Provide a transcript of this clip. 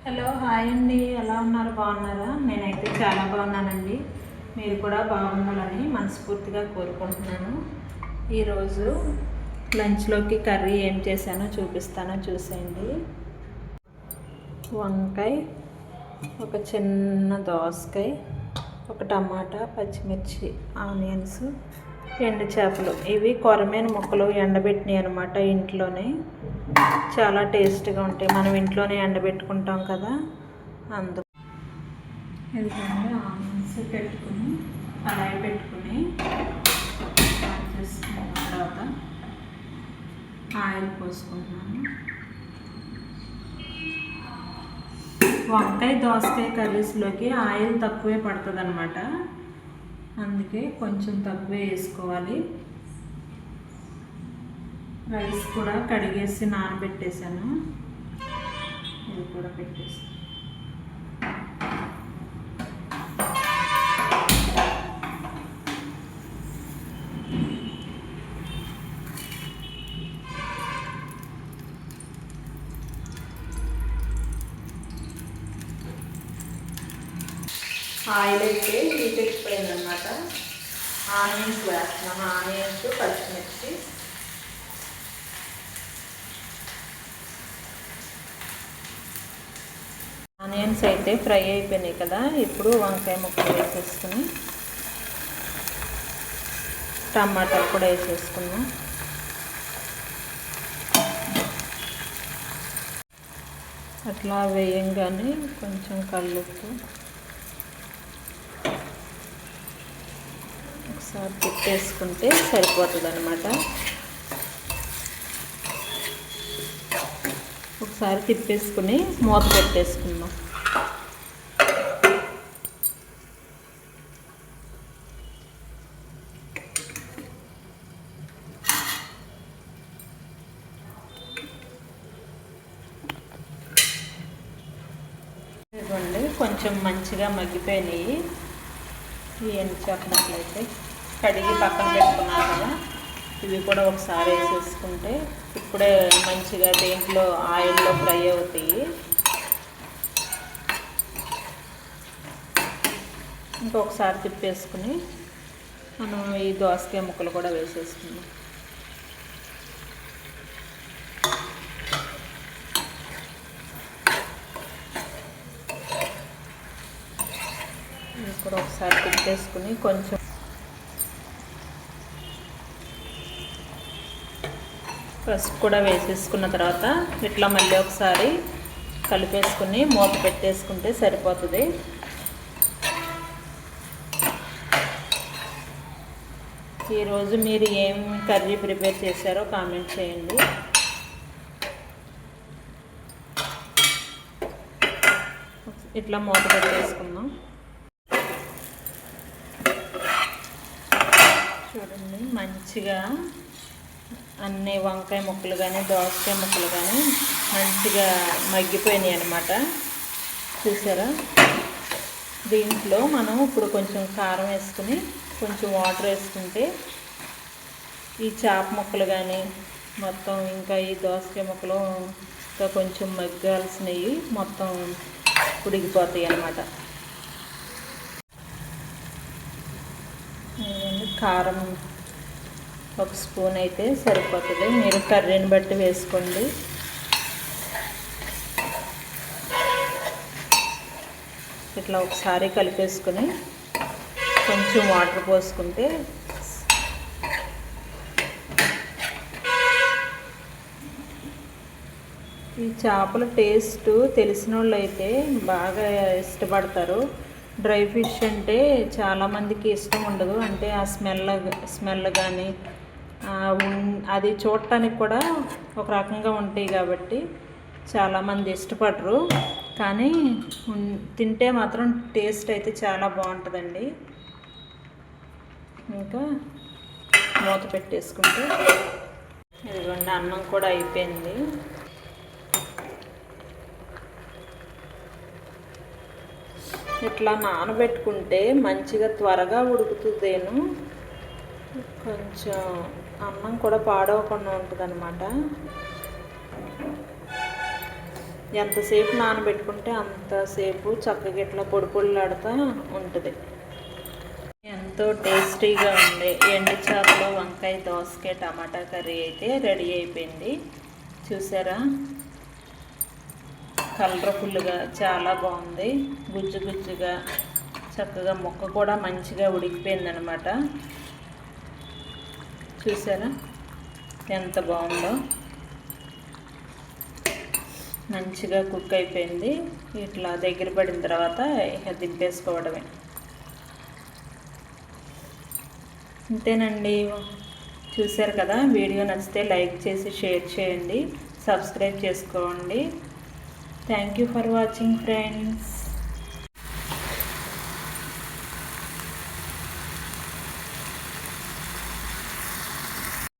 Hello hi అండి, ఎలా ఉన్నారు? బాగున్నారా? నేనైతే చాలా బాగున్నానండి. మీరు కూడా బాగుండాలని మనస్ఫూర్తిగా కోరుకుంటున్నాను. ఈరోజు లంచ్లోకి కర్రీ ఏం చేశానో చూపిస్తానో చూసేయండి. వంకాయ, ఒక చిన్న దోసకాయ, ఒక టమాటా, పచ్చిమిర్చి, ఆనియన్స్, ఎండు చేపలు. ఇవి కొరమేను ముక్కలు ఎండబెట్టినాయి అనమాట. ఇంట్లోనే చాలా టేస్ట్గా ఉంటాయి. మనం ఇంట్లోనే ఎండబెట్టుకుంటాం కదా, అందుకు. ఎందుకంటే ఆనియన్స్ పెట్టుకుని కళాయి పెట్టుకుని చేసుకున్న తర్వాత ఆయిల్ పోసుకుంటున్నాను. వంకాయ దోసకాయ కర్రీస్లోకి ఆయిల్ తక్కువే పడుతుంది అనమాట. అందుకే కొంచెం తక్కువే వేసుకోవాలి. రైస్ కూడా కడిగేసి నానబెట్టేసాను. ఇది కూడా పెట్టేసి ఆయిల్ అయితే హీట్ ఎక్కిపోయిందనమాట. ఆనియన్స్ వేస్తున్నాను. ఆనియన్స్, పచ్చిమిర్చి, ఆనియన్స్ అయితే ఫ్రై అయిపోయినాయి కదా. ఇప్పుడు వంకాయ ముక్కలు వేసేసుకుని టమాటాలు కూడా వేసేసుకున్నాం. అట్లా వేయంగానే కొంచెం కల్లుప్పు ఒకసారి తిప్పేసుకుంటే సరిపోతుంది అనమాట. ఒకసారి తిప్పేసుకుని మూత పెట్టేసుకుందాం. ఇదిగోండి, కొంచెం మంచిగా మగ్గిపోయినాయి. ఈ ఎండు చేపలు అయితే కడిగి పక్కన పెట్టుకున్నాను కదా, ఇవి కూడా ఒకసారి వేసేసుకుంటే ఇప్పుడే మంచిగా దేంట్లో ఆయిల్లో ఫ్రై అవుతాయి. ఇంకొకసారి తిప్పేసుకుని మనం ఈ దోసకాయ ముక్కలు కూడా వేసేసుకున్నాం. ఇది కూడా ఒకసారి తిప్పేసుకుని కొంచెం పసుపు కూడా వేసేసుకున్న తర్వాత ఇట్లా మళ్ళీ ఒకసారి కలిపేసుకుని మూత పెట్టేసుకుంటే సరిపోతుంది. ఈరోజు మీరు ఏం కర్రీ ప్రిపేర్ చేశారో కామెంట్ చేయండి. ఇట్లా మూత పెట్టేసుకుందాం. చూడండి, మంచిగా అన్ని వంకాయ ముక్కలు కానీ దోసకాయ ముక్కలు కానీ మంచిగా మగ్గిపోయినాయి అన్నమాట. చూసారా? దీంట్లో మనం ఇప్పుడు కొంచెం కారం వేసుకుని కొంచెం వాటర్ వేసుకుంటే ఈ చేప ముక్కలు కానీ మొత్తం ఇంకా ఈ దోసకాయ ముక్కలు ఇంకా కొంచెం మగ్గాల్సినవి మొత్తం ఉడికిపోతాయి అన్నమాట. కారం ఒక స్పూన్ అయితే సరిపోతుంది. మీరు కర్రీని బట్టి వేసుకోండి. ఇట్లా ఒకసారి కలిపేసుకుని కొంచెం వాటర్ పోసుకుంటే ఈ చేపల టేస్ట్ తెలిసిన వాళ్ళు అయితే బాగా ఇష్టపడతారు. డ్రై ఫిష్ అంటే చాలామందికి ఇష్టం ఉండదు. అంటే ఆ స్మెల్ కానీ అది చూడటానికి కూడా ఒక రకంగా ఉంటాయి కాబట్టి చాలామంది ఇష్టపడరు. కానీ తింటే మాత్రం టేస్ట్ అయితే చాలా బాగుంటుందండి. ఇంకా మూత పెట్టేసుకుంటే ఇదిగోండి, అన్నం కూడా అయిపోయింది. ఇట్లా నానబెట్టుకుంటే మంచిగా త్వరగా ఉడుకుతుందేను. కొంచెం అన్నం కూడా పాడవకుండా ఉంటుంది అన్నమాట. ఎంతసేపు నానబెట్టుకుంటే అంతసేపు చక్కగా ఇట్లా పొడి పొడిలాడుతూ ఉంటుంది. ఎంతో టేస్టీగా ఉంది ఎండు చేపలు, వంకాయ, దోసకాయ, టమాటా కర్రీ అయితే రెడీ అయిపోయింది. చూసారా, కలర్ఫుల్గా చాలా బాగుంది. గుజ్జు గుజ్జుగా చక్కగా ముక్క కూడా మంచిగా ఉడికిపోయింది అనమాట. చూసారా ఎంత బాగుందో, మంచిగా కుక్ అయిపోయింది. ఇట్లా దగ్గర పడిన తర్వాత ఇక దింపేసుకోవడమే. అంతేనండి. చూశారు కదా, వీడియో నచ్చితే లైక్ చేసి షేర్ చేయండి, సబ్స్క్రైబ్ చేసుకోండి. Thank you for watching friends.